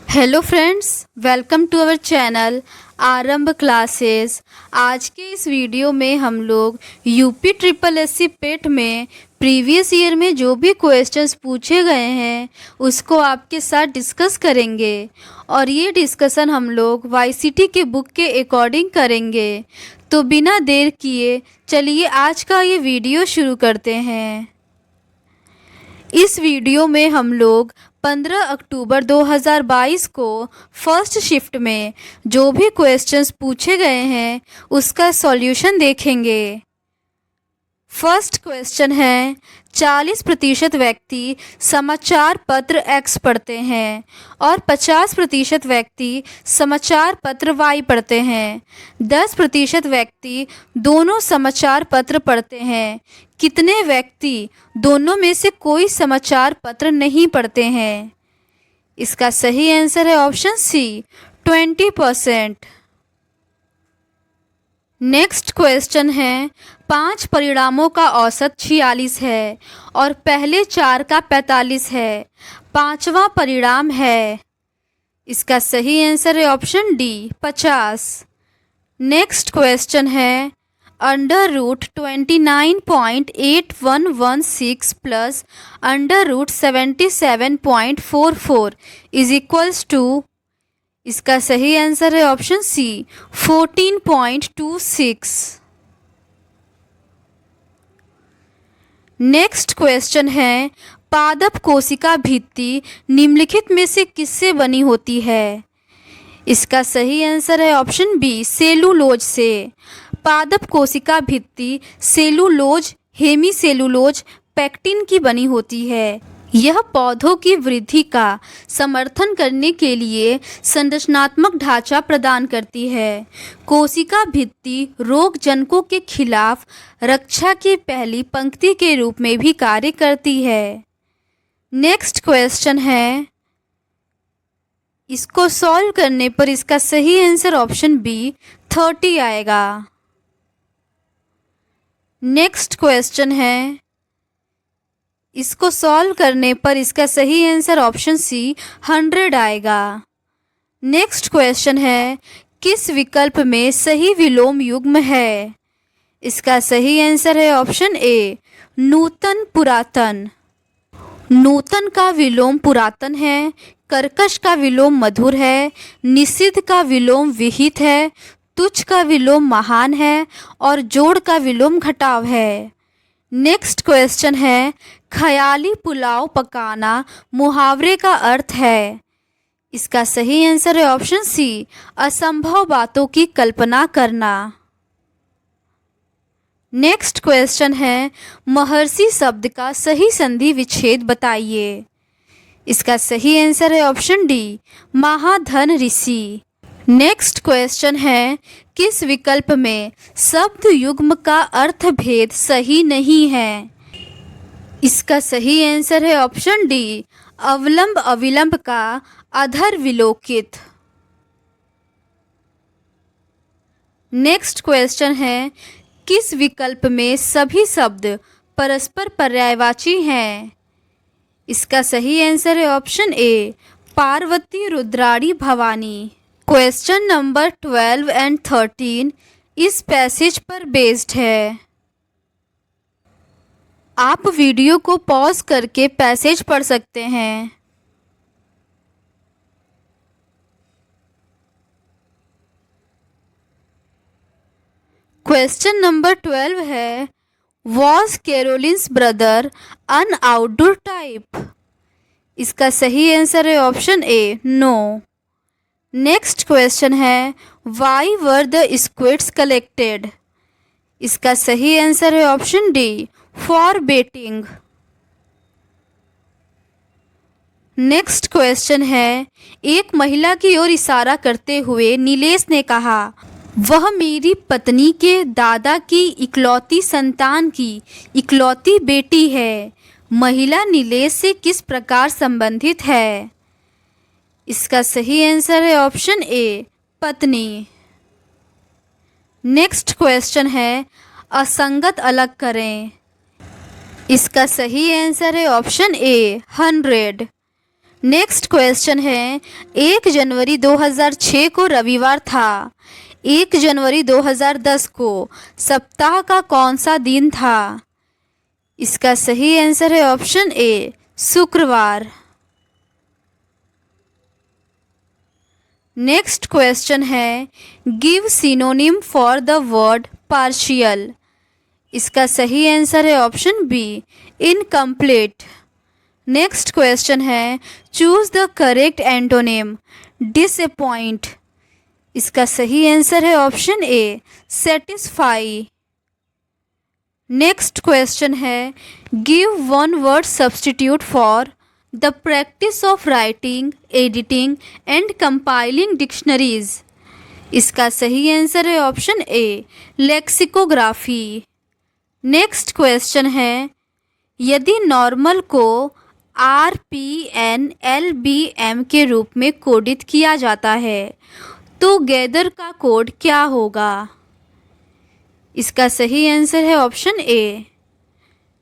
Hello friends, welcome to our channel Aarambh classes. आज के इस वीडियो में हम लोग यूपी ट्रिपल एससी पेट में प्रीवियस ईयर में जो भी क्वेश्चंस पूछे गए हैं उसको आपके साथ डिस्कस करेंगे और ये डिस्कशन हम लोग वाईसीटी के बुक के अकॉर्डिंग करेंगे। तो बिना देर किए चलिए आज का ये वीडियो शुरू करते हैं। इस वीडियो में हम लोग 15 अक्टूबर 2022 को फर्स्ट शिफ्ट में जो भी क्वेश्चंस पूछे गए हैं उसका सॉल्यूशन देखेंगे। फर्स्ट क्वेश्चन है, 40% व्यक्ति समाचार पत्र एक्स पढ़ते हैं और 50% व्यक्ति समाचार पत्र वाई पढ़ते हैं। 10% व्यक्ति दोनों समाचार पत्र पढ़ते हैं। कितने व्यक्ति दोनों में से कोई समाचार पत्र नहीं पढ़ते हैं? इसका सही आंसर है ऑप्शन सी, 20%। नेक्स्ट क्वेश्चन है, 5 परिणामों का औसत 46 है और पहले 4 का 45 है। 5वां परिणाम है। इसका सही आंसर है ऑप्शन डी, 50। नेक्स्ट क्वेश्चन है, √29.8116 प्लस √77.44 इज इक्वल्स टू। इसका सही आंसर है ऑप्शन सी, 14.26। नेक्स्ट क्वेश्चन है, पादप कोशिका भित्ति निम्नलिखित में से किससे बनी होती है? इसका सही आंसर है ऑप्शन बी, सेलुलोज से। पादप कोशिका भित्ति सेलुलोज, हेमीसेलुलोज, पेक्टिन की बनी होती है। यह पौधों की वृद्धि का समर्थन करने के लिए संरचनात्मक ढांचा प्रदान करती है। कोशिका भित्ति रोगजनकों के खिलाफ रक्षा की पहली पंक्ति के रूप में भी कार्य करती है। नेक्स्ट क्वेश्चन है, इसको सॉल्व करने पर इसका सही आंसर ऑप्शन बी, 30 आएगा। नेक्स्ट क्वेश्चन है, इसको सॉल्व करने पर इसका सही आंसर ऑप्शन सी, 100 आएगा। नेक्स्ट क्वेश्चन है, किस विकल्प में सही विलोम युग्म है? इसका सही आंसर है ऑप्शन ए, नूतन पुरातन। नूतन का विलोम पुरातन है, कर्कश का विलोम मधुर है, निषिद्ध का विलोम विहित है, तुच्छ का विलोम महान है और जोड़ का विलोम घटाव है। नेक्स्ट क्वेश्चन है, ख्याली पुलाव पकाना मुहावरे का अर्थ है। इसका सही आंसर है ऑप्शन सी, असंभव बातों की कल्पना करना। नेक्स्ट क्वेश्चन है, महर्षि शब्द का सही संधि विच्छेद बताइए। इसका सही आंसर है ऑप्शन डी, महाधन ऋषि। नेक्स्ट क्वेश्चन है, किस विकल्प में शब्द युग्म का अर्थ भेद सही नहीं है? इसका सही आंसर है ऑप्शन डी, अवलंब अविलंब का अधर विलोकित। नेक्स्ट क्वेश्चन है, किस विकल्प में सभी शब्द परस्पर पर्यायवाची हैं? इसका सही आंसर है option A, Parvati, Rudrani, Bhavani. Question number 12 and 13 इस पैसेज पर बेस्ड है। आप वीडियो को पॉज करके पैसेज पढ़ सकते हैं। क्वेश्चन नंबर 12 है, was Caroline's brother an outdoor type? इसका सही आंसर है option A, no. Next question है, why were the squids collected? इसका सही आंसर है option D, for baiting. Next question है, एक महिला की ओर इशारा करते हुए नीलेश ने कहा, वह मेरी पत्नी के दादा की इकलौती संतान की इकलौती बेटी है। महिला नीलेश से किस प्रकार संबंधित है? इसका सही आंसर है ऑप्शन ए, पत्नी। नेक्स्ट क्वेश्चन है, असंगत अलग करें। इसका सही आंसर है ऑप्शन ए, 100। नेक्स्ट क्वेश्चन है 1 जनवरी 2006 को रविवार था। 1 जनवरी 2010 को सप्ताह का कौन सा दिन था? इसका सही आंसर है ऑप्शन ए शुक्रवार। नेक्स्ट क्वेश्चन है give synonym for the word partial. इसका सही आंसर है option B incomplete. Next question है choose the correct antonym disappoint. इसका सही आंसर है option A satisfy. Next question है give one word substitute for the practice of writing editing and compiling dictionaries. इसका सही आंसर है option A lexicography. Next question है यदि नॉर्मल को RPNLBM के रूप में कोडित किया जाता है तो गैदर का कोड क्या होगा? इसका सही आंसर है ऑप्शन ए।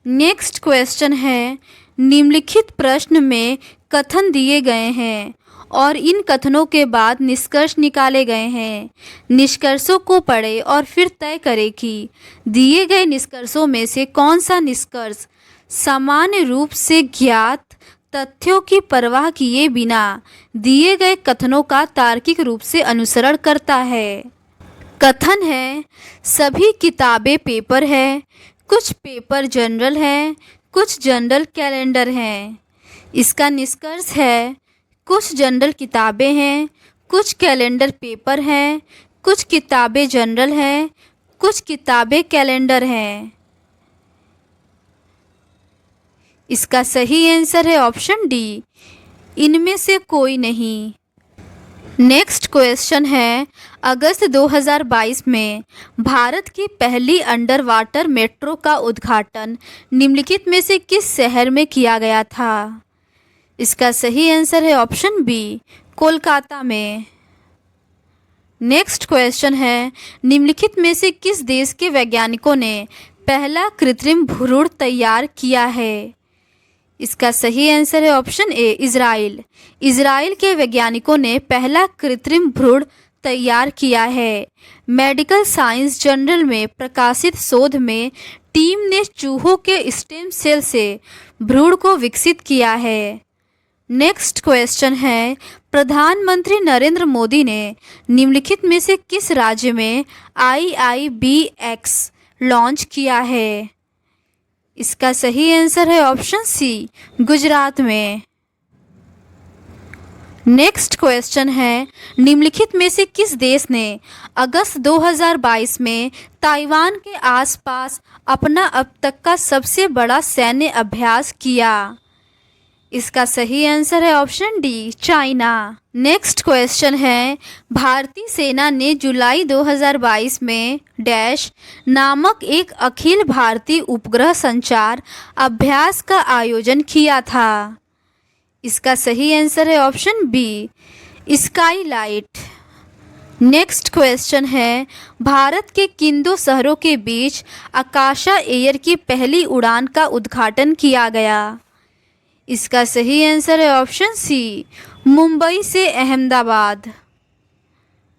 नेक्स्ट क्वेश्चन है निम्नलिखित प्रश्न में कथन दिए गए हैं और इन कथनों के बाद निष्कर्ष निकाले गए हैं। निष्कर्षों को पढ़ें और फिर तय करें कि दिए गए निष्कर्षों में से कौन सा निष्कर्ष सामान्य रूप से ज्ञात तथ्यों की परवाह किए बिना दिए गए कथनों का तार्किक रूप से अनुसरण करता है। कथन है सभी किताबें पेपर है, कुछ पेपर जनरल है, कुछ जनरल कैलेंडर हैं। इसका निष्कर्ष है कुछ जनरल किताबें हैं, कुछ कैलेंडर पेपर हैं, कुछ किताबें जनरल हैं, कुछ किताबें कैलेंडर हैं। इसका सही आंसर है ऑप्शन डी इनमें से कोई नहीं। नेक्स्ट क्वेश्चन है अगस्त 2022 में भारत की पहली अंडर वाटर मेट्रो का उद्घाटन निम्नलिखित में से किस शहर में किया गया था? इसका सही आंसर है ऑप्शन बी कोलकाता में। नेक्स्ट क्वेश्चन है निम्नलिखित में से किस देश के वैज्ञानिकों ने पहला कृत्रिम भ्रूण तैयार किया है? इसका सही आंसर है ऑप्शन ए इजराइल। इजराइल के वैज्ञानिकों ने पहला कृत्रिम भ्रूण तैयार किया है। मेडिकल साइंस जर्नल में प्रकाशित शोध में टीम ने चूहों के स्टेम सेल से भ्रूण को विकसित किया है। नेक्स्ट क्वेश्चन है प्रधानमंत्री नरेंद्र मोदी ने निम्नलिखित में से किस राज्य में IIBX लॉन्च किया है? इसका सही आंसर है ऑप्शन सी गुजरात में। नेक्स्ट क्वेश्चन है निम्नलिखित में से किस देश ने अगस्त 2022 में ताइवान के आसपास अपना अब तक का सबसे बड़ा सैन्य अभ्यास किया? इसका सही आंसर है option D China. Next question है भारतीय सेना ने जुलाई 2022 में डैश नामक एक अखिल भारतीय उपग्रह संचार अभ्यास का आयोजन किया था? इसका सही आंसर है option B skylight. Next question है भारत के किन दो शहरों के बीच आकाशा एयर की पहली उड़ान का उद्घाटन किया गया? इसका सही आंसर है ऑप्शन सी मुंबई से अहमदाबाद।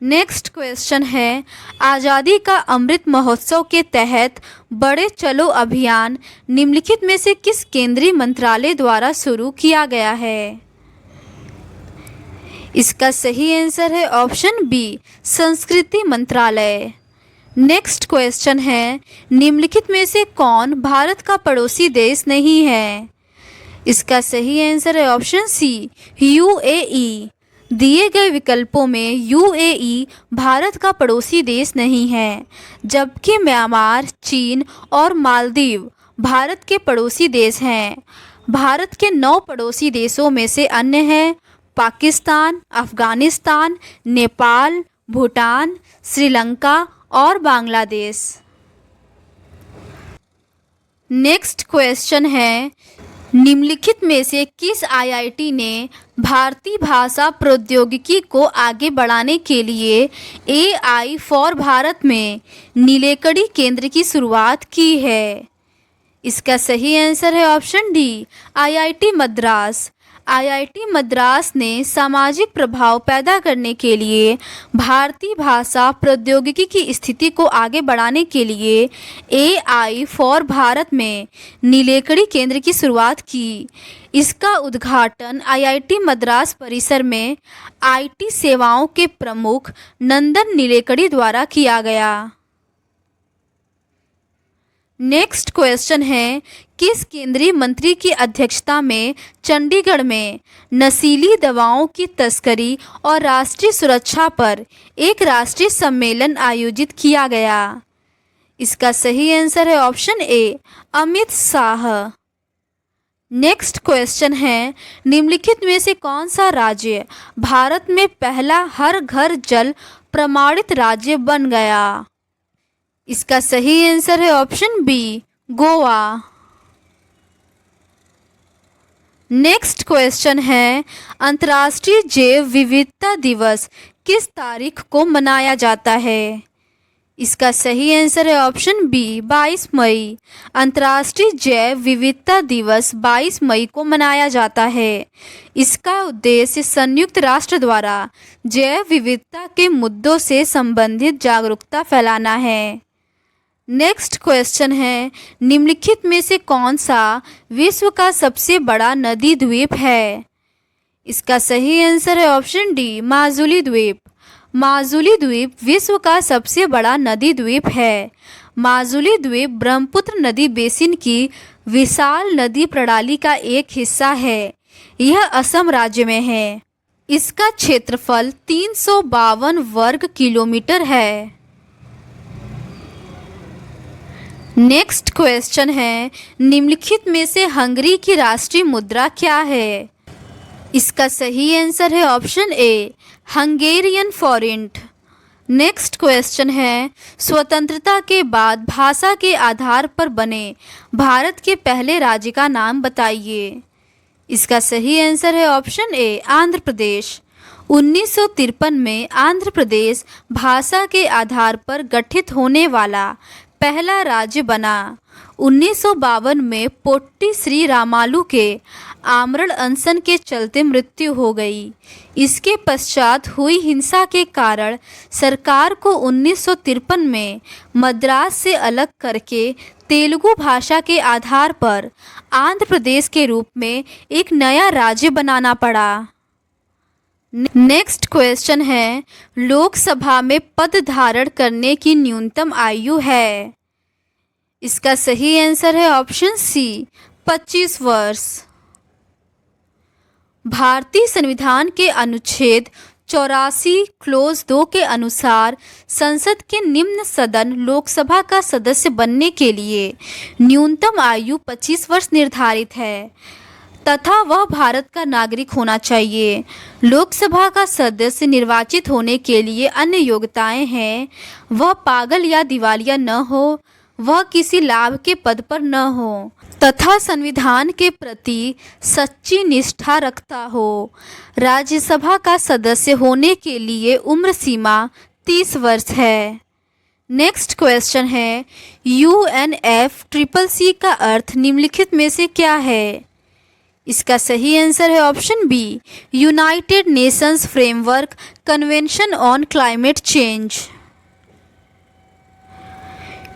नेक्स्ट क्वेश्चन है आज़ादी का अमृत महोत्सव के तहत बड़े चलो अभियान निम्नलिखित में से किस केंद्रीय मंत्रालय द्वारा शुरू किया गया है? इसका सही आंसर है ऑप्शन बी संस्कृति मंत्रालय। नेक्स्ट क्वेश्चन है निम्नलिखित में से कौन भारत का पड़ोसी देश नहीं है? इसका सही आंसर है ऑप्शन सी UAE। दिए गए विकल्पों में UAE भारत का पड़ोसी देश नहीं है, जबकि म्यांमार, चीन और मालदीव भारत के पड़ोसी देश हैं। भारत के 9 पड़ोसी देशों में से अन्य हैं पाकिस्तान, अफगानिस्तान, नेपाल, भूटान, श्रीलंका और बांग्लादेश। नेक्स्ट क्वेश्चन है निम्नलिखित में से किस IIT ने भारतीय भाषा प्रौद्योगिकी को आगे बढ़ाने के लिए AI फॉर भारत में नीलेकड़ी केंद्र की शुरुआत की है? इसका सही आंसर है option D, IIT Madras. IIT Madras ने सामाजिक प्रभाव पैदा करने के लिए भारतीय भाषा प्रौद्योगिकी की स्थिति को आगे बढ़ाने के लिए एआई फॉर भारत में नीलेकड़ी केंद्र की शुरुआत की। इसका उद्घाटन आईआईटी मद्रास परिसर में आईटी सेवाओं के प्रमुख नंदन नीलेकड़ी द्वारा किया गया। नेक्स्ट क्वेश्चन है, किस केंद्रीय मंत्री की अध्यक्षता में चंडीगढ़ में नशीली दवाओं की तस्करी और राष्ट्रीय सुरक्षा पर एक राष्ट्रीय सम्मेलन आयोजित किया गया? इसका सही आंसर है ऑप्शन ए, अमित शाह। नेक्स्ट क्वेश्चन है, निम्नलिखित में से कौन सा राज्य भारत में पहला हर घर जल प्रमाणित राज्य बन गया? इसका सही आंसर है option B, Goa. Next question है, अंतर्राष्ट्रीय जैव विविधता दिवस किस तारीख को मनाया जाता है? इसका सही आंसर है ऑप्शन बी, 22 मई। अंतर्राष्ट्रीय जैव विविधता दिवस 22 मई को मनाया जाता है। इसका उद्देश्य संयुक्त राष्ट्र द्वारा जैव विविधता के मुद्दों से संबंधित जागरूकता फैलाना है। नेक्स्ट क्वेश्चन है, निम्नलिखित में से कौन सा विश्व का सबसे बड़ा नदी द्वीप है? इसका सही आंसर है ऑप्शन डी, माजुली द्वीप। माजुली द्वीप विश्व का सबसे बड़ा नदी द्वीप है। माजुली द्वीप ब्रह्मपुत्र नदी बेसिन की विशाल नदी प्रणाली का एक हिस्सा है। यह असम राज्य में है। इसका क्षेत्रफल 352 वर्ग किलोमीटर है। नेक्स्ट क्वेश्चन है, निम्नलिखित में से हंगरी की राष्ट्रीय मुद्रा क्या है? इसका सही आंसर है option A, Hungarian forint. Next question है, स्वतंत्रता के बाद भाषा के आधार पर बने भारत के पहले राज्य का नाम बताइए। इसका सही आंसर है ऑप्शन ए, आंध्र प्रदेश। 1953 में आंध्र प्रदेश भाषा के आधार पर गठित होने वाला पहला राज्य बना। 1952 में पोट्टी श्री रामालू के आमरण अनशन के चलते मृत्यु हो गई। इसके पश्चात हुई हिंसा के कारण सरकार को 1953 में मद्रास से अलग करके तेलुगु भाषा के आधार पर आंध्र प्रदेश के रूप में एक नया राज्य बनाना पड़ा। नेक्स्ट क्वेश्चन है, लोकसभा में पद धारण करने की न्यूनतम आयु है? इसका सही आंसर है ऑप्शन सी, 25 वर्ष। भारतीय संविधान के अनुच्छेद 84 क्लोज 2 के अनुसार संसद के निम्न सदन लोकसभा का सदस्य बनने के लिए न्यूनतम आयु 25 वर्ष निर्धारित है तथा वह भारत का नागरिक होना चाहिए। लोकसभा का सदस्य निर्वाचित होने के लिए अन्य योग्यताएं हैं, वह पागल या दिवालिया न हो, वह किसी लाभ के पद पर न हो तथा संविधान के प्रति सच्ची निष्ठा रखता हो। राज्यसभा का सदस्य होने के लिए उम्र सीमा 30 वर्ष है। नेक्स्ट क्वेश्चन है, UNFCCC का अर्थ निम्नलिखित में से क्या है? इसका सही आंसर है option B, United Nations Framework Convention on Climate Change.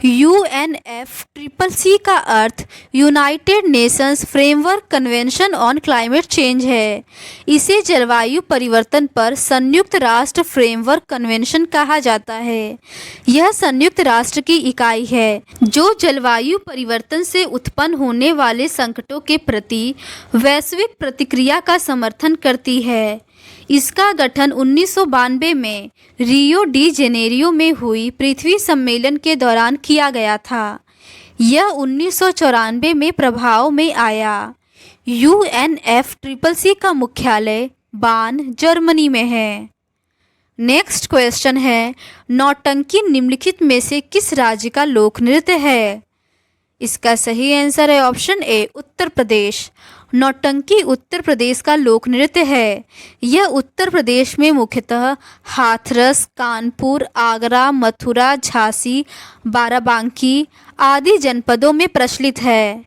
UNFCCC का अर्थ United Nations Framework Convention on Climate Change है। इसे जलवायु परिवर्तन पर संयुक्त राष्ट्र फ्रेमवर्क कन्वेंशन कहा जाता है। यह संयुक्त राष्ट्र की इकाई है जो जलवायु परिवर्तन से उत्पन्न होने वाले संकटों के प्रति वैश्विक प्रतिक्रिया का समर्थन करती है। इसका गठन 1992 में रियो डी जेनेरियो में हुई पृथ्वी सम्मेलन के दौरान किया गया था। यह 1994 में प्रभाव में आया। UNFCCC का मुख्यालय बान, जर्मनी में है। नेक्स्ट क्वेश्चन है, नौटंकी निम्नलिखित में से किस राज्य का लोक नृत्य है? इसका सही आंसर है ऑप्शन ए, उत्तर प्रदेश। नौटंकी उत्तर प्रदेश का लोक नृत्य है। यह उत्तर प्रदेश में मुख्यतः हाथरस, कानपुर, आगरा, मथुरा, झांसी, बाराबांकी आदि जनपदों में प्रचलित है।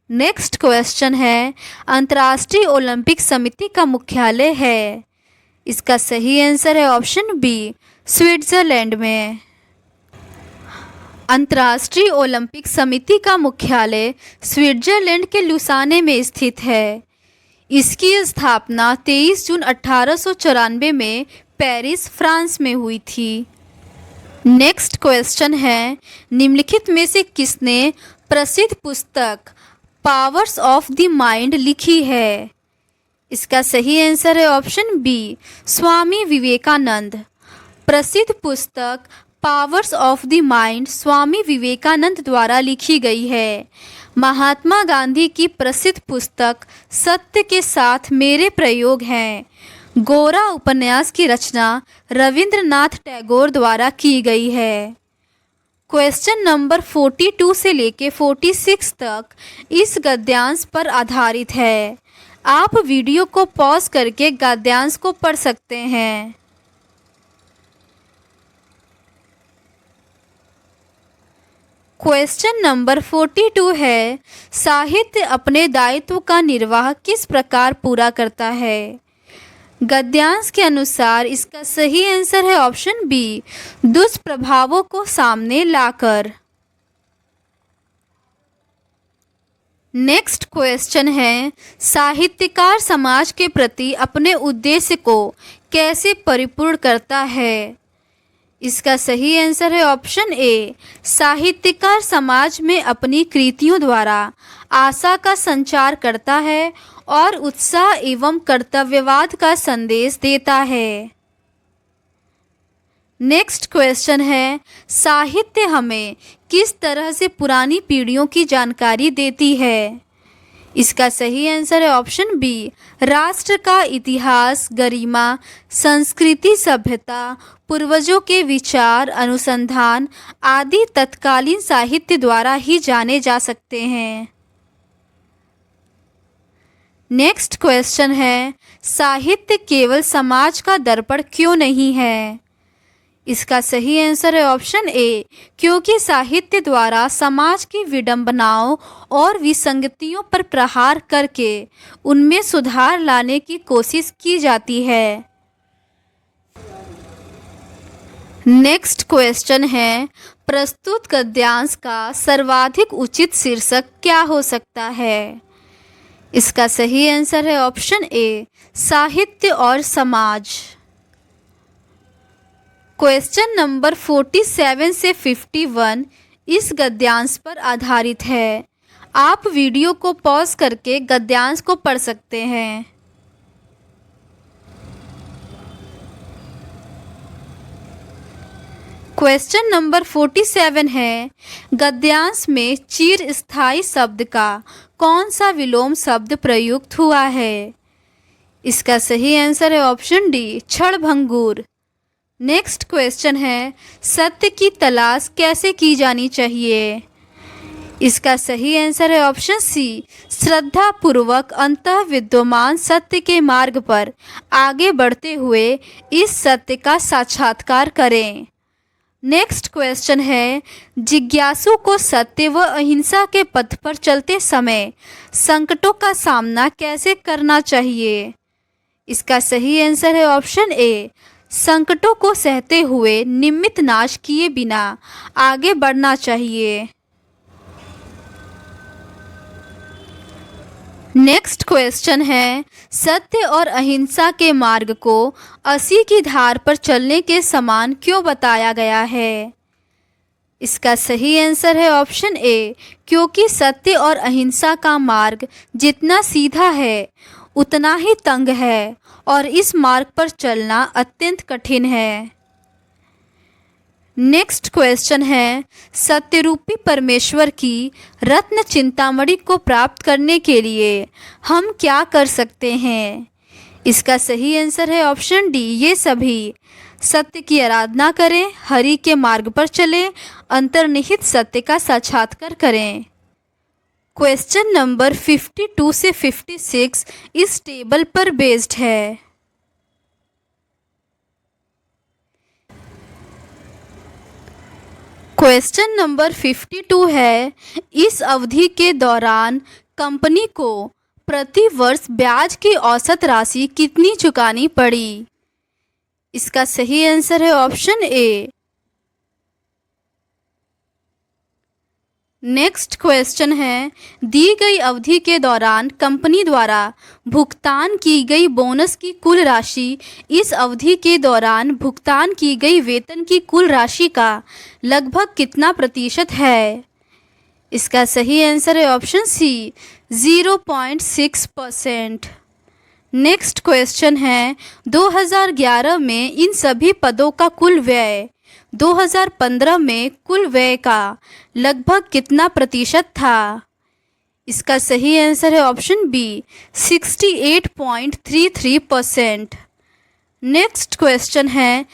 नेक्स्ट क्वेश्चन है, अंतर्राष्ट्रीय ओलंपिक समिति का मुख्यालय है। इसका सही आंसर है ऑप्शन बी, स्विट्जरलैंड में। अंतर्राष्ट्रीय ओलंपिक समिति का मुख्यालय स्विट्जरलैंड के लुसाने में स्थित है। इसकी स्थापना 23 जून 1894 में पेरिस, फ्रांस में हुई थी। नेक्स्ट क्वेश्चन है, निम्नलिखित में से किसने प्रसिद्ध पुस्तक पावर्स ऑफ द माइंड लिखी है? इसका सही आंसर है ऑप्शन बी, स्वामी विवेकानंद। प्रसिद्ध पुस्तक powers of the mind Swami Vivekananda द्वारा लिखी गई है। महात्मा गांधी की प्रसिद्ध पुस्तक सत्य के साथ मेरे प्रयोग हैं। गोरा उपन्यास की रचना रविंद्रनाथ टैगोर द्वारा की गई है। क्वेश्चन नंबर 42 से लेके 46 तक इस गद्यांश पर आधारित है। आप वीडियो को पॉज करके गद्यांश को पढ़ सकते हैं। क्वेश्चन नंबर 42 है, साहित्य अपने दायित्व का निर्वाह किस प्रकार पूरा करता है? गद्यांश के अनुसार इसका सही आंसर है ऑप्शन बी, दुष्प्रभावों को सामने लाकर। नेक्स्ट क्वेश्चन है, साहित्यकार समाज के प्रति अपने उद्देश्य को कैसे परिपूर्ण करता है? इसका सही आंसर है ऑप्शन ए, साहित्यकार समाज में अपनी कृतियों द्वारा आशा का संचार करता है और उत्साह एवं कर्तव्यवाद का संदेश देता है। नेक्स्ट क्वेश्चन है, साहित्य हमें किस तरह से पुरानी पीढ़ियों की जानकारी देती है? इसका सही आंसर है ऑप्शन बी, राष्ट्र का इतिहास, गरिमा, संस्कृति, सभ्यता, पूर्वजों के विचार, अनुसंधान आदि तत्कालीन साहित्य द्वारा ही जाने जा सकते हैं। नेक्स्ट क्वेश्चन है, साहित्य केवल समाज का दर्पण क्यों नहीं है? इसका सही आंसर है ऑप्शन ए, क्योंकि साहित्य द्वारा समाज की विडंबनाओं और विसंगतियों पर प्रहार करके उनमें सुधार लाने की कोशिश की जाती है। नेक्स्ट क्वेश्चन है, प्रस्तुत गद्यांश का सर्वाधिक उचित शीर्षक क्या हो सकता है? इसका सही आंसर है ऑप्शन ए, साहित्य और समाज। क्वेश्चन नंबर 47 से 51 इस गद्यांश पर आधारित है। आप वीडियो को पॉज करके गद्यांश को पढ़ सकते हैं। क्वेश्चन नंबर 47 है, गद्यांश में चिरस्थायी शब्द का कौन सा विलोम शब्द प्रयुक्त हुआ है? इसका सही आंसर है ऑप्शन डी, क्षणभंगुर। नेक्स्ट क्वेश्चन है, सत्य की तलाश कैसे की जानी चाहिए? इसका सही आंसर है ऑप्शन सी, श्रद्धा पूर्वक अंतः विद्यमान सत्य के मार्ग पर आगे बढ़ते हुए इस सत्य का साक्षात्कार करें। नेक्स्ट क्वेश्चन है, जिज्ञासु को सत्य व अहिंसा के पथ पर चलते समय संकटों का सामना कैसे करना चाहिए? इसका सही आंसर है ऑप्शन ए, संकटों को सहते हुए निमित्त नाश किए बिना आगे बढ़ना चाहिए। नेक्स्ट क्वेश्चन है, सत्य और अहिंसा के मार्ग को अस्सी की धार पर चलने के समान क्यों बताया गया है? इसका सही आंसर है ऑप्शन ए, क्योंकि सत्य और अहिंसा का मार्ग जितना सीधा है उतना ही तंग है और इस मार्ग पर चलना अत्यंत कठिन है। नेक्स्ट क्वेश्चन है, सत्यरूपी परमेश्वर की रत्न चिंतामणि को प्राप्त करने के लिए हम क्या कर सकते हैं? इसका सही आंसर है ऑप्शन डी, ये सभी। सत्य की आराधना करें, हरि के मार्ग पर चलें, अंतर्निहित सत्य का साक्षात्कार करें। क्वेश्चन नंबर 52 से 56 इस टेबल पर बेस्ड है। क्वेश्चन नंबर 52 है, इस अवधि के दौरान कंपनी को प्रति वर्ष ब्याज की औसत राशि कितनी चुकानी पड़ी? इसका सही आंसर है ऑप्शन ए। नेक्स्ट क्वेश्चन है, दी गई अवधि के दौरान कंपनी द्वारा भुगतान की गई बोनस की कुल राशि इस अवधि के दौरान भुगतान की गई वेतन की कुल राशि का लगभग कितना प्रतिशत है? इसका सही आंसर है ऑप्शन सी, 0.6%। नेक्स्ट क्वेश्चन है, 2011 में इन सभी पदों का कुल व्यय 2015 में कुल व्यय का लगभग कितना प्रतिशत था? इसका सही आंसर है ऑप्शन बी, 68.33%। नेक्स्ट क्वेश्चन है,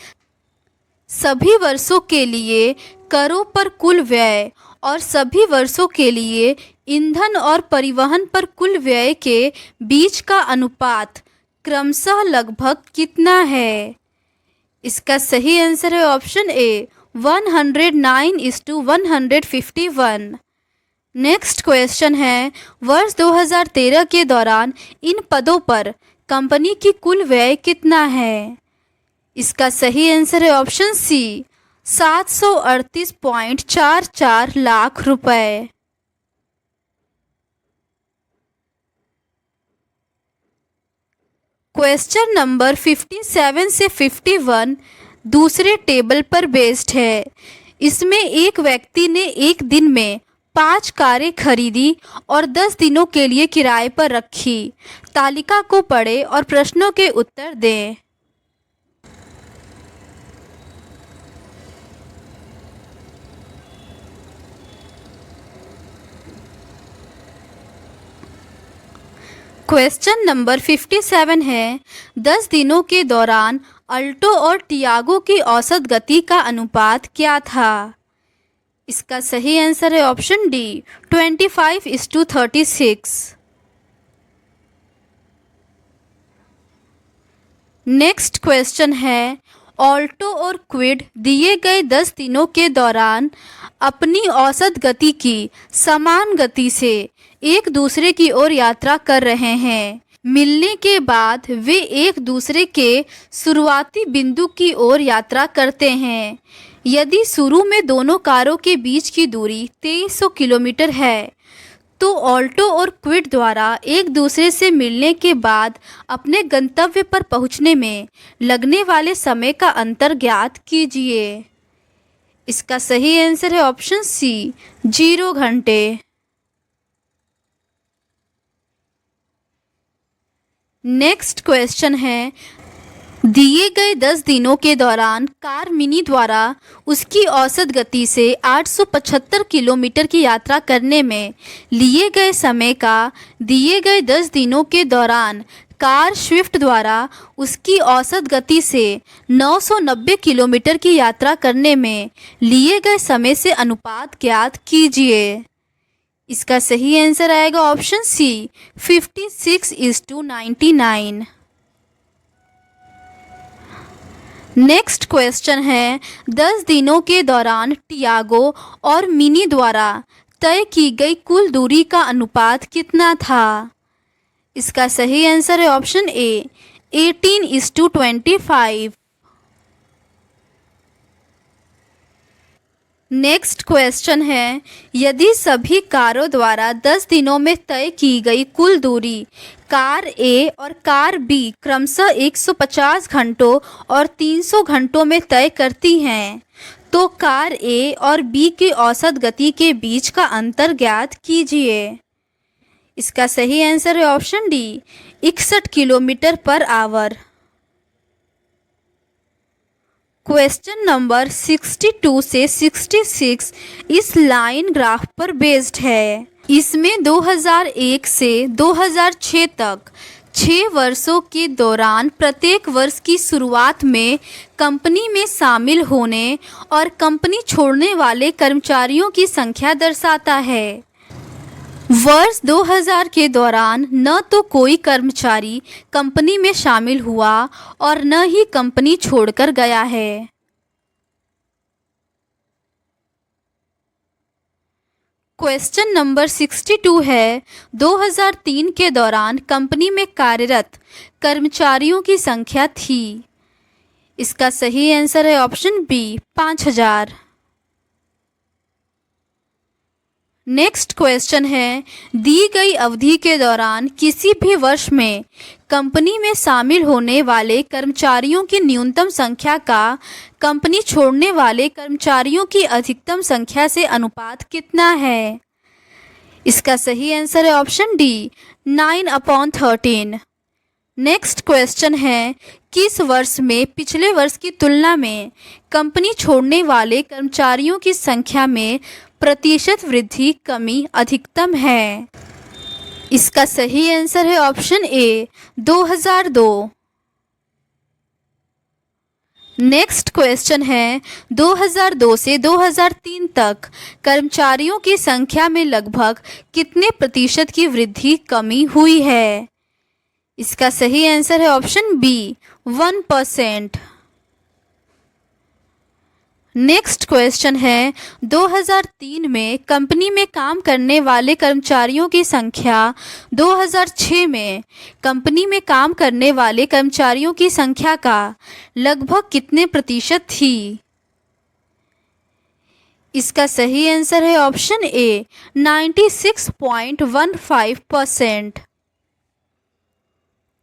सभी वर्षों के लिए करों पर कुल व्यय और सभी वर्षों के लिए ईंधन और परिवहन पर कुल व्यय के बीच का अनुपात क्रमशः लगभग कितना है? इसका सही आंसर है ऑप्शन ए, 109:151। नेक्स्ट क्वेश्चन है, वर्ष 2013 के दौरान इन पदों पर कंपनी की कुल व्यय कितना है? इसका सही आंसर है ऑप्शन सी, 738.44 लाख रुपए। क्वेश्चन नंबर 57 से 51 दूसरे टेबल पर बेस्ड है। इसमें एक व्यक्ति ने एक दिन में 5 कारें खरीदी और 10 दिनों के लिए किराए पर रखी। तालिका को पढ़ें और प्रश्नों के उत्तर दें। क्वेश्चन नंबर 57 है, 10 दिनों के दौरान अल्टो और टियागो की औसत गति का अनुपात क्या था? इसका सही आंसर है ऑप्शन डी, 25:36। नेक्स्ट क्वेश्चन है, ऑल्टो और क्विड दिए गए 10 दिनों के दौरान अपनी औसत गति की समान गति से एक दूसरे की ओर यात्रा कर रहे हैं। मिलने के बाद वे एक दूसरे के शुरुआती बिंदु की ओर यात्रा करते हैं। यदि शुरू में दोनों कारों के बीच की दूरी 2300 किलोमीटर है तो ऑल्टो और क्विड द्वारा एक दूसरे से मिलने के बाद अपने गंतव्य पर पहुंचने में लगने वाले समय का अंतर ज्ञात कीजिए। इसका सही आंसर है ऑप्शन सी, 0 घंटे। नेक्स्ट क्वेश्चन है, दिए गए 10 दिनों के दौरान कार मिनी द्वारा उसकी औसत गति से 875 किलोमीटर की यात्रा करने में लिए गए समय का दिए गए 10 दिनों के दौरान कार स्विफ्ट द्वारा उसकी औसत गति से 990 किलोमीटर की यात्रा करने में लिए गए समय से अनुपात ज्ञात कीजिए। इसका सही आंसर आएगा ऑप्शन सी, 56:99। नेक्स्ट क्वेश्चन है, 10 दिनों के दौरान टियागो और मिनी द्वारा तय की गई कुल दूरी का अनुपात कितना था? इसका सही आंसर है ऑप्शन ए, 18:25। नेक्स्ट क्वेश्चन है, यदि सभी कारों द्वारा 10 दिनों में तय की गई कुल दूरी कार ए और कार बी क्रमशः 150 घंटों और 300 घंटों में तय करती हैं, तो कार ए और बी की औसत गति के बीच का अंतर ज्ञात कीजिए। इसका सही आंसर है option D, 61 kilometre per hour. Question number 62 से 66 इस लाइन ग्राफ पर बेस्ड है। इसमें 2001 से 2006 तक 6 वर्षों के दौरान प्रत्येक वर्ष की शुरुआत में कंपनी में शामिल होने और कंपनी छोड़ने वाले कर्मचारियों की संख्या दर्शाता है। वर्ष 2000 के दौरान न तो कोई कर्मचारी कंपनी में शामिल हुआ और न ही कंपनी छोड़कर गया है। क्वेश्चन नंबर 62 है 2003 के दौरान कंपनी में कार्यरत कर्मचारियों की संख्या थी। इसका सही आंसर है ऑप्शन बी 5000। नेक्स्ट क्वेश्चन है दी गई अवधि के दौरान किसी भी वर्ष में कंपनी में शामिल होने वाले कर्मचारियों की न्यूनतम संख्या का कंपनी छोड़ने वाले कर्मचारियों की अधिकतम संख्या से अनुपात कितना है। इसका सही आंसर है ऑप्शन डी 9/13। नेक्स्ट क्वेश्चन है किस वर्ष में पिछले वर्ष की तुलना में कंपनी छोड़ने वाले कर्मचारियों की संख्या में प्रतिशत वृद्धि कमी अधिकतम है। इसका सही आंसर है ऑप्शन ए 2002। नेक्स्ट क्वेश्चन है 2002 से 2003 तक कर्मचारियों की संख्या में लगभग कितने प्रतिशत की वृद्धि कमी हुई है। इसका सही आंसर है ऑप्शन बी 1%। नेक्स्ट क्वेश्चन है 2003 में कंपनी में काम करने वाले कर्मचारियों की संख्या 2006 में कंपनी में काम करने वाले कर्मचारियों की संख्या का लगभग कितने प्रतिशत थी। इसका सही आंसर है ऑप्शन ए 96.15%।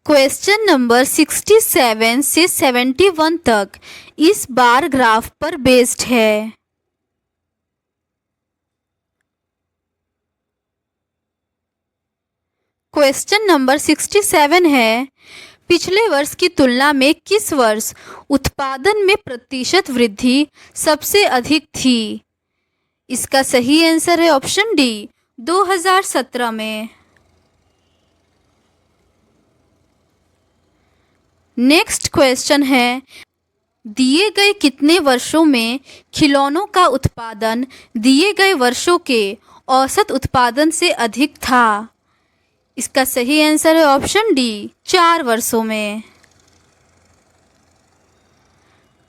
क्वेश्चन नंबर 67 से 71 तक इस बार ग्राफ पर बेस्ड है। क्वेश्चन नंबर 67 है पिछले वर्ष की तुलना में किस वर्ष उत्पादन में प्रतिशत वृद्धि सबसे अधिक थी। इसका सही आंसर है ऑप्शन डी 2017 में। नेक्स्ट क्वेश्चन है दिए गए कितने वर्षों में खिलौनों का उत्पादन दिए गए वर्षों के औसत उत्पादन से अधिक था। इसका सही आंसर है ऑप्शन डी 4 वर्षों में।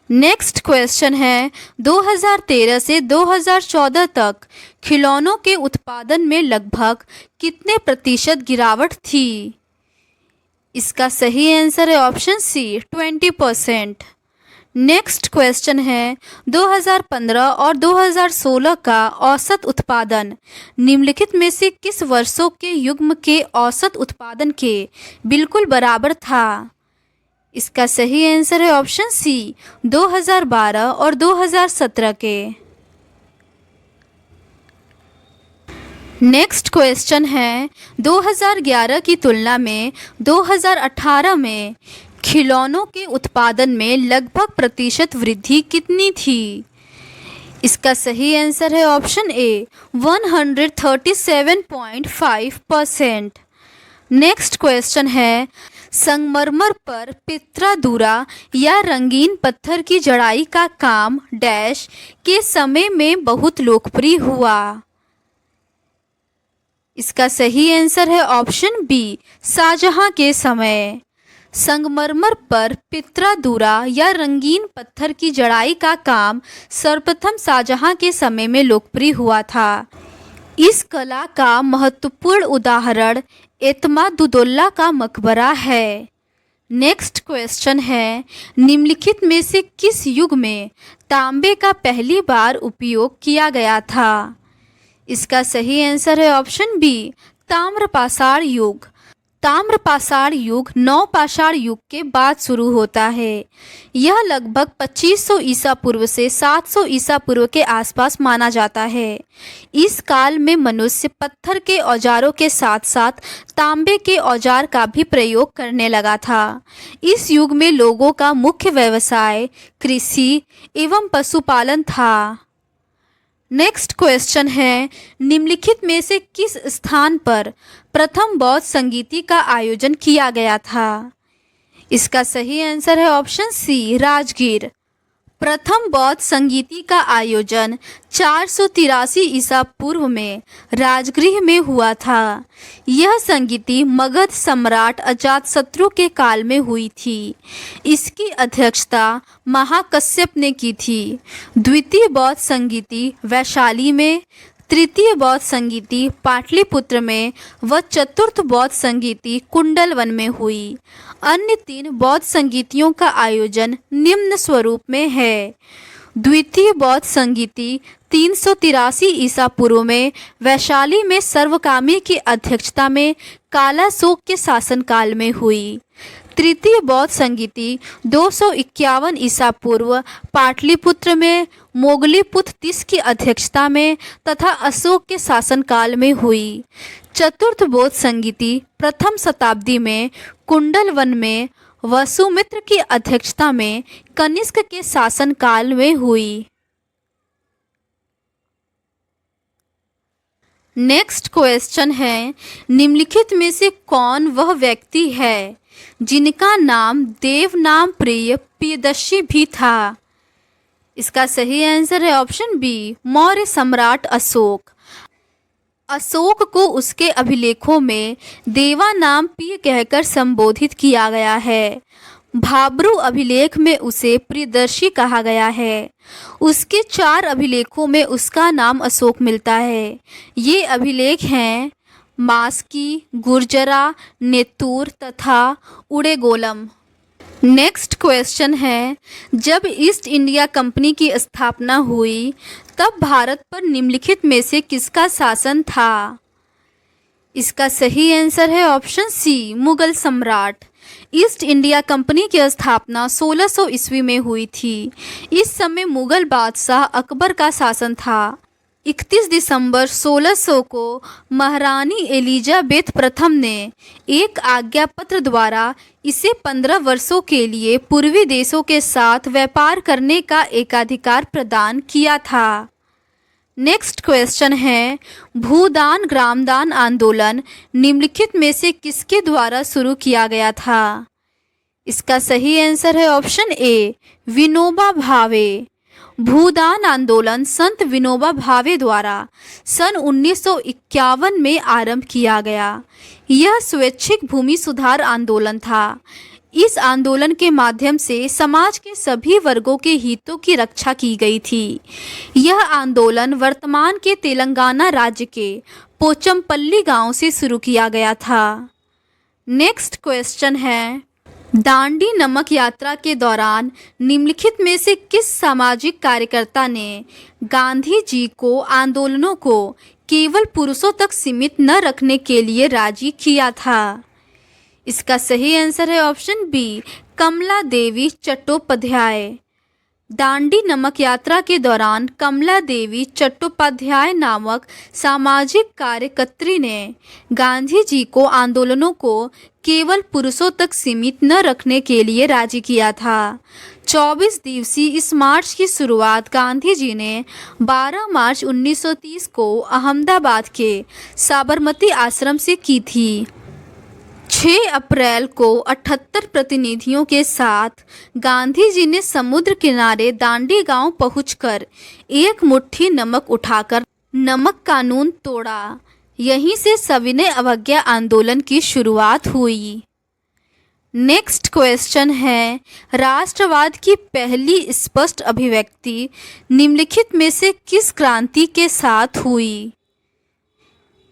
नेक्स्ट क्वेश्चन है 2013 से 2014 तक खिलौनों के उत्पादन में लगभग कितने प्रतिशत गिरावट थी। इसका सही आंसर है ऑप्शन सी 20%। नेक्स्ट क्वेश्चन है 2015 और 2016 का औसत उत्पादन निम्नलिखित में से किस वर्षों के युग्म के औसत उत्पादन के बिल्कुल बराबर था। इसका सही आंसर है ऑप्शन सी 2012 और 2017 के। नेक्स्ट क्वेश्चन है 2011 की तुलना में 2018 में खिलौनों के उत्पादन में लगभग प्रतिशत वृद्धि कितनी थी। इसका सही आंसर है ऑप्शन ए 137.5%। नेक्स्ट क्वेश्चन है संगमरमर पर पित्रादुरा या रंगीन पत्थर की जड़ाई का काम डैश के समय में बहुत लोकप्रिय हुआ। इसका सही आंसर है ऑप्शन बी शाहजहां के समय। संगमरमर पर पित्रादुरा या रंगीन पत्थर की जड़ाई का काम सर्वप्रथम शाहजहां के समय में लोकप्रिय हुआ था। इस कला का महत्वपूर्ण उदाहरण एतमादुद्दौला का मकबरा है। नेक्स्ट क्वेश्चन है निम्नलिखित में से किस युग में तांबे का पहली बार उपयोग किया गया था। इसका सही आंसर है ऑप्शन बी ताम्रपाषाण युग। ताम्रपाषाण युग नवपाषाण युग के बाद शुरू होता है। यह लगभग 2500 ईसा पूर्व से 700 ईसा पूर्व के आसपास माना जाता है। इस काल में मनुष्य पत्थर के औजारों के साथ साथ तांबे के औजार का भी प्रयोग करने लगा था। इस युग में लोगों का मुख्य व्यवसाय कृषि एवं पशुपालन था। नेक्स्ट क्वेश्चन है निम्नलिखित में से किस स्थान पर प्रथम बौद्ध संगीति का आयोजन किया गया था। इसका सही आंसर है ऑप्शन सी राजगीर। प्रथम बौद्ध संगीति का आयोजन 483 ईसा पूर्व में राजगृह में हुआ था। यह संगीति मगध सम्राट अजातशत्रु के काल में हुई थी। इसकी अध्यक्षता महाकश्यप ने की थी। द्वितीय बौद्ध संगीति वैशाली में, तृतीय बौद्ध संगीति पाटलिपुत्र में व चतुर्थ बौद्ध संगीति कुंडलवन में हुई। अन्य 3 बौद्ध संगीतियों का आयोजन निम्न स्वरूप में है। द्वितीय बौद्ध संगीति 383 ईसा पूर्व में वैशाली में सर्वकामी की अध्यक्षता में कालाशोक के शासनकाल में हुई। तृतीय बौद्ध संगीति 251 ईसा पूर्व पाटलिपुत्र में मोगलीपुत्र तीस की अध्यक्षता में तथा अशोक के शासनकाल में हुई। चतुर्थ बौद्ध संगीति प्रथम शताब्दी में कुंडलवन में वसुमित्र की अध्यक्षता में कनिष्क के शासनकाल में हुई। नेक्स्ट क्वेश्चन है, निम्नलिखित में से कौन वह व्यक्ति है जिनका नाम देवनाम प्रिय प्रियदर्शी भी था? इसका सही आंसर है ऑप्शन बी, मौर्य सम्राट अशोक। अशोक को उसके अभिलेखों में देवा नाम प्रिय कहकर संबोधित किया गया है। भाब्रू अभिलेख में उसे प्रियदर्शी कहा गया है। उसके 4 अभिलेखों में उसका नाम अशोक मिलता है। ये अभिलेख हैं मास्की, गुर्जरा, नेतूर तथा उड़ेगोलम। नेक्स्ट क्वेश्चन है, जब ईस्ट इंडिया कंपनी की स्थापना हुई तब भारत पर निम्नलिखित में से किसका शासन था? इसका सही आंसर है ऑप्शन सी, मुगल सम्राट। ईस्ट इंडिया कंपनी की स्थापना 1600 ईस्वी में हुई थी। इस समय मुगल बादशाह अकबर का शासन था। 31 दिसंबर 1600 को महारानी एलिजाबेथ प्रथम ने एक आज्ञा पत्र द्वारा इसे 15 वर्षों के लिए पूर्वी देशों के साथ व्यापार करने का एकाधिकार प्रदान किया था। नेक्स्ट क्वेश्चन है, भूदान ग्रामदान आंदोलन निम्नलिखित में से किसके द्वारा शुरू किया गया था? इसका सही आंसर है ऑप्शन ए, विनोबा भावे। भूदान आंदोलन संत विनोबा भावे द्वारा सन 1951 में आरंभ किया गया। यह स्वैच्छिक भूमि सुधार आंदोलन था। इस आंदोलन के माध्यम से समाज के सभी वर्गों के हितों की रक्षा की गई थी। यह आंदोलन वर्तमान के तेलंगाना राज्य के पोचमपल्ली गांव से शुरू किया गया था। नेक्स्ट क्वेश्चन है, दांडी नमक यात्रा के दौरान निम्नलिखित में से किस सामाजिक कार्यकर्ता ने गांधी जी को आंदोलनों को केवल पुरुषों तक सीमित न रखने के लिए राजी किया था? इसका सही आंसर है ऑप्शन बी, कमला देवी चट्टोपाध्याय। दांडी नमक यात्रा के दौरान कमला देवी चट्टोपाध्याय नामक सामाजिक कार्यकर्त्री ने गांधी जी को आंदोलनों को केवल पुरुषों तक सीमित न रखने के लिए राजी किया था। 24 दिवसीय इस मार्च की शुरुआत गांधी जी ने 12 मार्च 1930 को अहमदाबाद के साबरमती आश्रम से की थी। 6 अप्रैल को 78 प्रतिनिधियों के साथ गांधी जी ने समुद्र किनारे दांडी गांव पहुंचकर एक मुट्ठी नमक उठाकर नमक कानून तोड़ा। यहीं से सविनय अवज्ञा आंदोलन की शुरुआत हुई। नेक्स्ट क्वेश्चन है, राष्ट्रवाद की पहली स्पष्ट अभिव्यक्ति निम्नलिखित में से किस क्रांति के साथ हुई?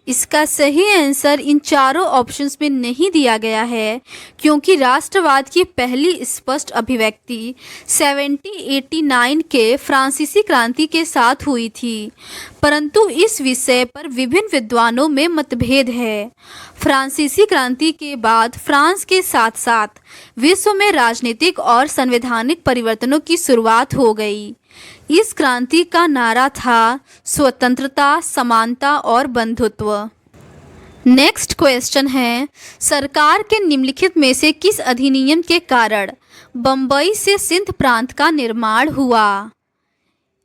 इसका सही आंसर इन चारों ऑप्शंस में नहीं दिया गया है, क्योंकि राष्ट्रवाद की पहली स्पष्ट अभिव्यक्ति 1789 के फ्रांसीसी क्रांति के साथ हुई थी, परंतु इस विषय पर विभिन्न विद्वानों में मतभेद है। फ्रांसीसी क्रांति के बाद फ्रांस के साथ साथ विश्व में राजनीतिक और संवैधानिक परिवर्तनों की शुरुआत हो गई। इस क्रांति का नारा था स्वतंत्रता, समानता और बंधुत्व। नेक्स्ट क्वेश्चन है, सरकार के निम्नलिखित में से किस अधिनियम के कारण बम्बई से सिंध प्रांत का निर्माण हुआ?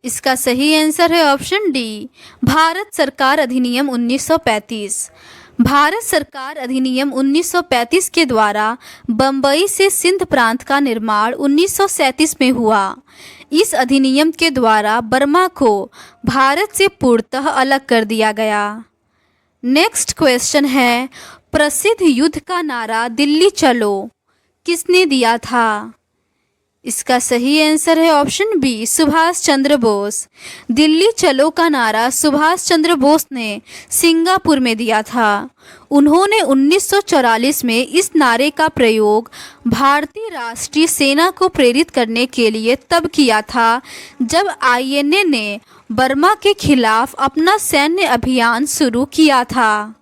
इसका सही आंसर है ऑप्शन डी, भारत सरकार अधिनियम 1935। भारत सरकार अधिनियम 1935 के द्वारा बम्बई से सिंध प्रांत का निर्माण 1937 में हुआ। इस अधिनियम के द्वारा बर्मा को भारत से पूर्णतः अलग कर दिया गया। नेक्स्ट क्वेश्चन है, प्रसिद्ध युद्ध का नारा दिल्ली चलो किसने दिया था? इसका सही आंसर है ऑप्शन बी, सुभाष चंद्र बोस। दिल्ली चलो का नारा सुभाष चंद्र बोस ने सिंगापुर में दिया था। उन्होंने 1944 में इस नारे का प्रयोग भारतीय राष्ट्रीय सेना को प्रेरित करने के लिए तब किया था जब आईएनए ने बर्मा के खिलाफ अपना सैन्य अभियान शुरू किया था।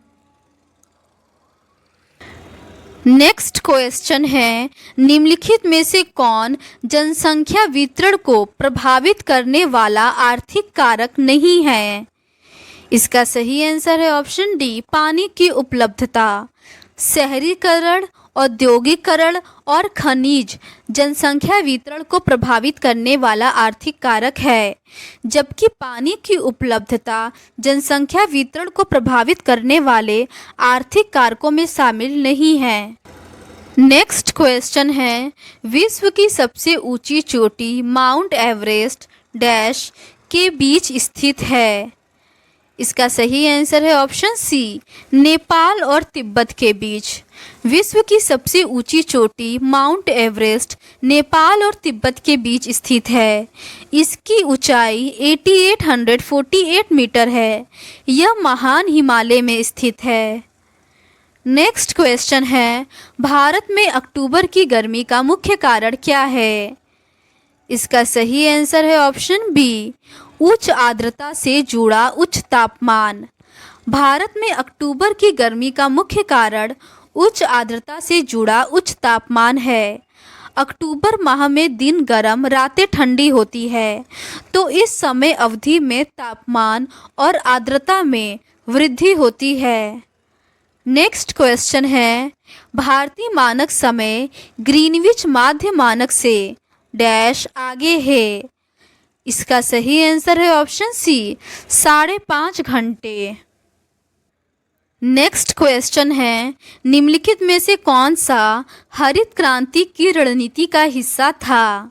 नेक्स्ट क्वेश्चन है, निम्नलिखित में से कौन जनसंख्या वितरण को प्रभावित करने वाला आर्थिक कारक नहीं है? इसका सही आंसर है ऑप्शन डी, पानी की उपलब्धता। शहरीकरण, औद्योगिकरण और खनिज जनसंख्या वितरण को प्रभावित करने वाला आर्थिक कारक है, जबकि पानी की उपलब्धता जनसंख्या वितरण को प्रभावित करने वाले आर्थिक कारकों में शामिल नहीं है। नेक्स्ट क्वेश्चन है, विश्व की सबसे ऊंची चोटी माउंट एवरेस्ट डैश के बीच स्थित है? इसका सही आंसर है ऑप्शन सी, नेपाल और तिब्बत के बीच। विश्व की सबसे ऊंची चोटी माउंट एवरेस्ट नेपाल और तिब्बत के बीच स्थित है। इसकी ऊंचाई 8848 मीटर है। यह महान हिमालय में स्थित है। नेक्स्ट क्वेश्चन है, भारत में अक्टूबर की गर्मी का मुख्य कारण क्या है? इसका सही आंसर है ऑप्शन बी, उच्च आर्द्रता से जुड़ा उच्च तापमान। भारत में अक्टूबर की गर्मी का मुख्य कारण उच्च आर्द्रता से जुड़ा उच्च तापमान है। अक्टूबर माह में दिन गर्म, रातें ठंडी होती है, तो इस समय अवधि में तापमान और आर्द्रता में वृद्धि होती है। नेक्स्ट क्वेश्चन है, भारतीय मानक समय ग्रीनविच माध्य मानक से डैश आगे है? इसका सही आंसर है ऑप्शन सी, 5.5 घंटे। नेक्स्ट क्वेश्चन है, निम्नलिखित में से कौन सा हरित क्रांति की रणनीति का हिस्सा था?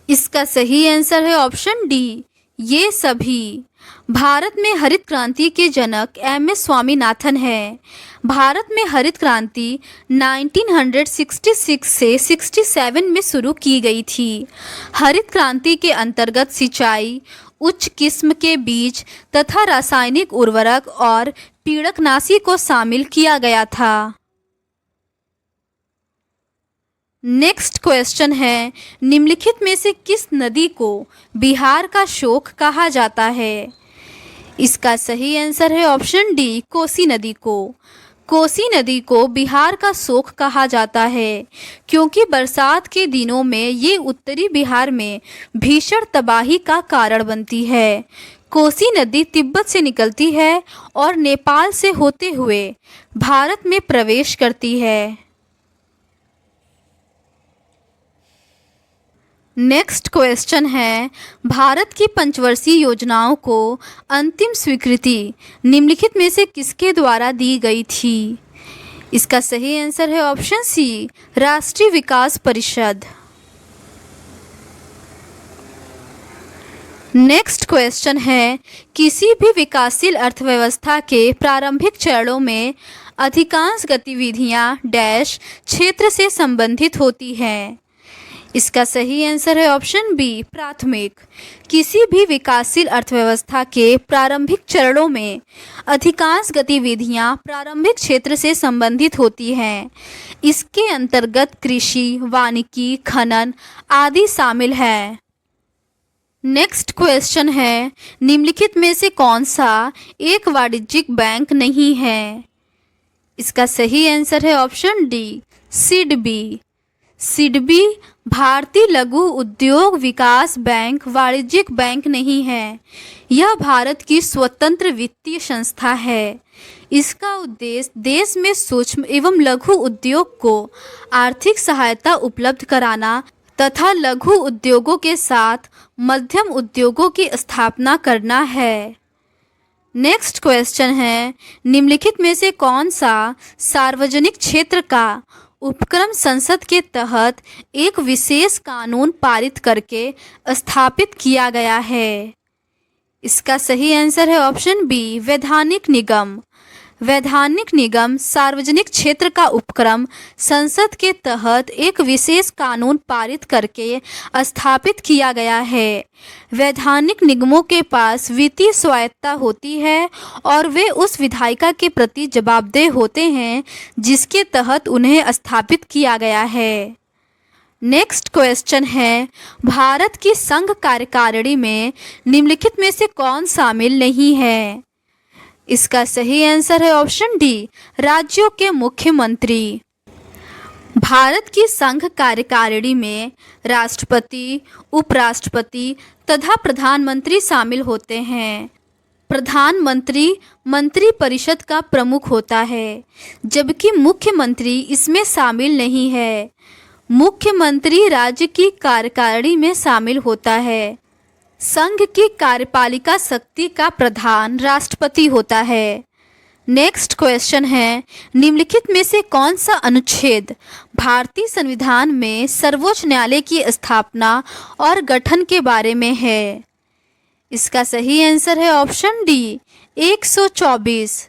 इसका सही आंसर है ऑप्शन डी, ये सभी। भारत में हरित क्रांति के जनक एम.एस. स्वामीनाथन हैं। भारत में हरित क्रांति 1966 से 67 में शुरू की गई थी। हरित क्रांति के अंतर्गत सिंचाई, उच्च किस्म के बीज तथा रासायनिक उर्वरक और पीड़कनाशी को शामिल किया गया था। नेक्स्ट क्वेश्चन है, निम्नलिखित में से किस नदी को बिहार का शोक कहा जाता है? इसका सही आंसर है ऑप्शन डी, कोसी नदी को। कोसी नदी को बिहार का शोक कहा जाता है क्योंकि बरसात के दिनों में ये उत्तरी बिहार में भीषण तबाही का कारण बनती है। कोसी नदी तिब्बत से निकलती है और नेपाल से होते हुए भारत में प्रवेश करती है। नेक्स्ट क्वेश्चन है, भारत की पंचवर्षीय योजनाओं को अंतिम स्वीकृति निम्नलिखित में से किसके द्वारा दी गई थी? इसका सही आंसर है ऑप्शन सी, राष्ट्रीय विकास परिषद। नेक्स्ट क्वेश्चन है, किसी भी विकासशील अर्थव्यवस्था के प्रारंभिक चरणों में अधिकांश गतिविधियां डैश क्षेत्र से संबंधित होती हैं? इसका सही आंसर है ऑप्शन बी, प्राथमिक। किसी भी विकासशील अर्थव्यवस्था के प्रारंभिक चरणों में अधिकांश गतिविधियां प्रारंभिक क्षेत्र से संबंधित होती हैं। इसके अंतर्गत कृषि, वानिकी, खनन आदि शामिल है। नेक्स्ट क्वेश्चन है, निम्नलिखित में से कौन सा एक वाणिज्यिक बैंक नहीं है? इसका सही आंसर है ऑप्शन डी, सिडबी। सिडबी भारतीय लघु उद्योग विकास बैंक वाणिज्यिक बैंक नहीं है। यह भारत की स्वतंत्र वित्तीय संस्था है। इसका उद्देश्य देश में सूक्ष्म एवं लघु उद्योग को आर्थिक सहायता उपलब्ध कराना तथा लघु उद्योगों के साथ मध्यम उद्योगों की स्थापना करना है। नेक्स्ट क्वेश्चन है, निम्नलिखित में से कौन सा सार्वजनिक क्षेत्र का उपक्रम संसद के तहत एक विशेष कानून पारित करके स्थापित किया गया है? इसका सही आंसर है ऑप्शन बी, वैधानिक निगम। वैधानिक निगम सार्वजनिक क्षेत्र का उपक्रम संसद के तहत एक विशेष कानून पारित करके स्थापित किया गया है। वैधानिक निगमों के पास वित्तीय स्वायत्तता होती है और वे उस विधायिका के प्रति जवाबदेह होते हैं जिसके तहत उन्हें स्थापित किया गया है। नेक्स्ट क्वेश्चन है, भारत की संघ कार्यकारिणी में निम्नलिखित में से कौन शामिल नहीं है? इसका सही आंसर है ऑप्शन डी, राज्यों के मुख्यमंत्री। भारत की संघ कार्यकारिणी में राष्ट्रपति, उपराष्ट्रपति तथा प्रधानमंत्री शामिल होते हैं। प्रधानमंत्री मंत्रिपरिषद का प्रमुख होता है, जबकि मुख्यमंत्री इसमें शामिल नहीं है। मुख्यमंत्री राज्य की कार्यकारिणी में शामिल होता है। संघ की कार्यपालिका शक्ति का प्रधान राष्ट्रपति होता है। नेक्स्ट क्वेश्चन है, निम्नलिखित में से कौन सा अनुच्छेद भारतीय संविधान में सर्वोच्च न्यायालय की स्थापना और गठन के बारे में है? इसका सही आंसर है ऑप्शन डी, 124।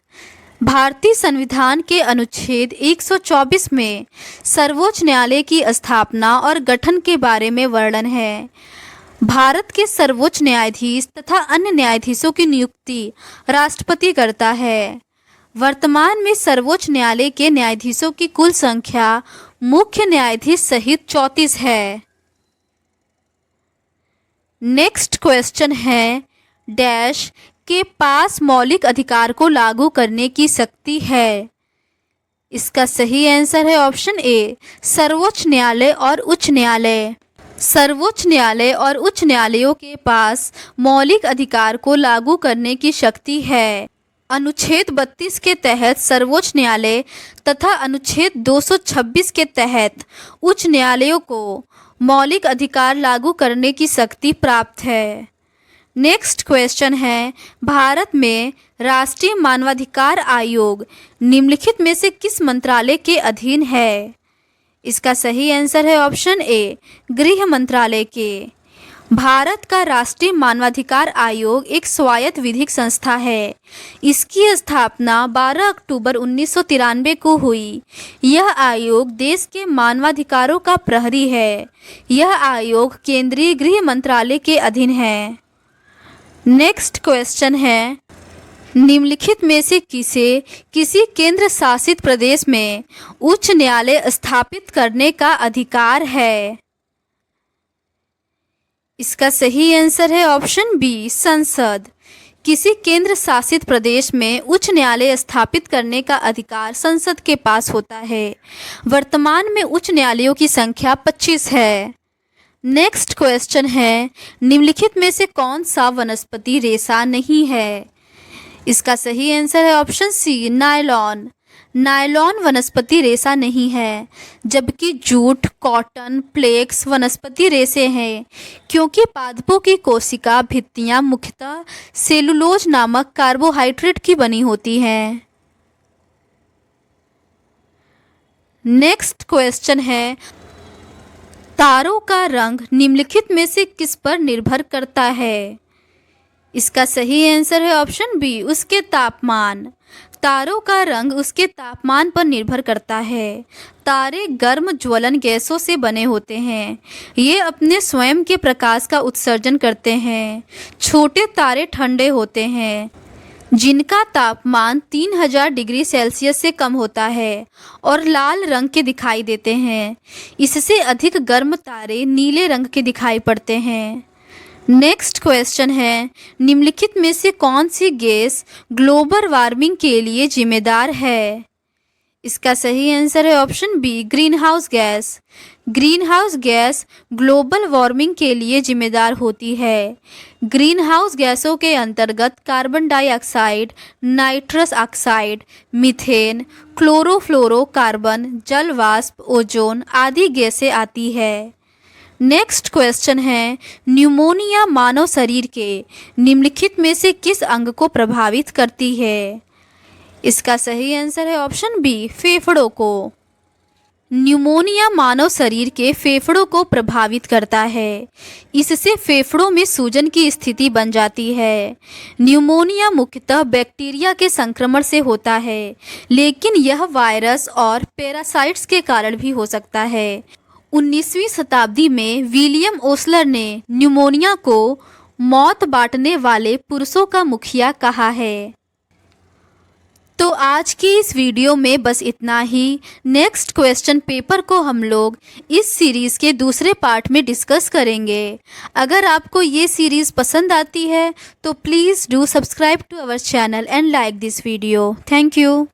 भारतीय संविधान के अनुच्छेद 124 में सर्वोच्च न्यायालय की स्थापना और गठन के बारे में वर्णन है। भारत के सर्वोच्च न्यायाधीश तथा अन्य न्यायाधीशों की नियुक्ति राष्ट्रपति करता है। वर्तमान में सर्वोच्च न्यायालय के न्यायाधीशों की कुल संख्या मुख्य न्यायाधीश सहित 34 है। नेक्स्ट क्वेश्चन है, डैश के पास मौलिक अधिकार को लागू करने की शक्ति है? इसका सही आंसर है ऑप्शन ए, सर्वोच्च न्यायालय और उच्च न्यायालय। सर्वोच्च न्यायालय और उच्च न्यायालयों के पास मौलिक अधिकार को लागू करने की शक्ति है। अनुच्छेद 32 के तहत सर्वोच्च न्यायालय तथा अनुच्छेद 226 के तहत उच्च न्यायालयों को मौलिक अधिकार लागू करने की शक्ति प्राप्त है। नेक्स्ट क्वेश्चन है, भारत में राष्ट्रीय मानवाधिकार आयोग निम्नलिखित में से किस मंत्रालय के अधीन है? इसका सही आंसर है ऑप्शन ए, गृह मंत्रालय के। भारत का राष्ट्रीय मानवाधिकार आयोग एक स्वायत्त विधिक संस्था है। इसकी स्थापना 12 अक्टूबर 1993 को हुई। यह आयोग देश के मानवाधिकारों का प्रहरी है। यह आयोग केंद्रीय गृह मंत्रालय के अधीन है। नेक्स्ट क्वेश्चन है, निम्नलिखित में से किसी केंद्र शासित प्रदेश में उच्च न्यायालय स्थापित करने का अधिकार है? इसका सही आंसर है ऑप्शन बी, संसद। किसी केंद्र शासित प्रदेश में उच्च न्यायालय स्थापित करने का अधिकार संसद के पास होता है। वर्तमान में उच्च न्यायालयों की संख्या 25 है। नेक्स्ट क्वेश्चन है, निम्नलिखित में से कौन सा वनस्पति रेशा नहीं है? इसका सही आंसर है ऑप्शन सी, नायलॉन। नायलॉन वनस्पति रेशा नहीं है, जबकि जूट, कॉटन, फ्लेक्स वनस्पति रेशे हैं, क्योंकि पादपों की कोशिका भित्तियां मुख्यतः सेलुलोज नामक कार्बोहाइड्रेट की बनी होती हैं। नेक्स्ट क्वेश्चन है, तारों का रंग निम्नलिखित में से किस पर निर्भर करता है? इसका सही आंसर है ऑप्शन बी, उसके तापमान। तारों का रंग उसके तापमान पर निर्भर करता है। तारे गर्म ज्वलन गैसों से बने होते हैं। ये अपने स्वयं के प्रकाश का उत्सर्जन करते हैं। छोटे तारे ठंडे होते हैं, जिनका तापमान 3000 डिग्री सेल्सियस से कम होता है और लाल रंग के दिखाई देते हैं। इससे अधिक गर्म तारे नीले रंग के दिखाई पड़ते हैं। नेक्स्ट क्वेश्चन है, निम्नलिखित में से कौन सी गैस ग्लोबल वार्मिंग के लिए जिम्मेदार है? इसका सही आंसर है option B, greenhouse gas. Greenhouse gas global warming के लिए जिम्मेदार होती है। ग्रीन हाउस गैसों के अंतर्गत carbon dioxide, nitrous oxide, methane, chlorofluorocarbon, जल वाष्प, ओजोन आदि गैसें आती है। नेक्स्ट क्वेश्चन है, न्यूमोनिया मानव शरीर के निम्नलिखित में से किस अंग को प्रभावित करती है? इसका सही आंसर है ऑप्शन बी, फेफड़ों को। न्यूमोनिया मानव शरीर के फेफड़ों को प्रभावित करता है। इससे फेफड़ों में सूजन की स्थिति बन जाती है। न्यूमोनिया मुख्यतः बैक्टीरिया के संक्रमण से होता है, लेकिन यह वायरस और पैरासाइट्स के कारण भी हो सकता है। 19वीं शताब्दी में विलियम ओस्लर ने न्यूमोनिया को मौत बांटने वाले पुरुषों का मुखिया कहा है। तो आज की इस वीडियो में बस इतना ही। नेक्स्ट क्वेश्चन पेपर को हम लोग इस सीरीज़ के दूसरे पार्ट में डिस्कस करेंगे। अगर आपको ये सीरीज़ पसंद आती है तो please do subscribe to our channel and like this video. Thank you.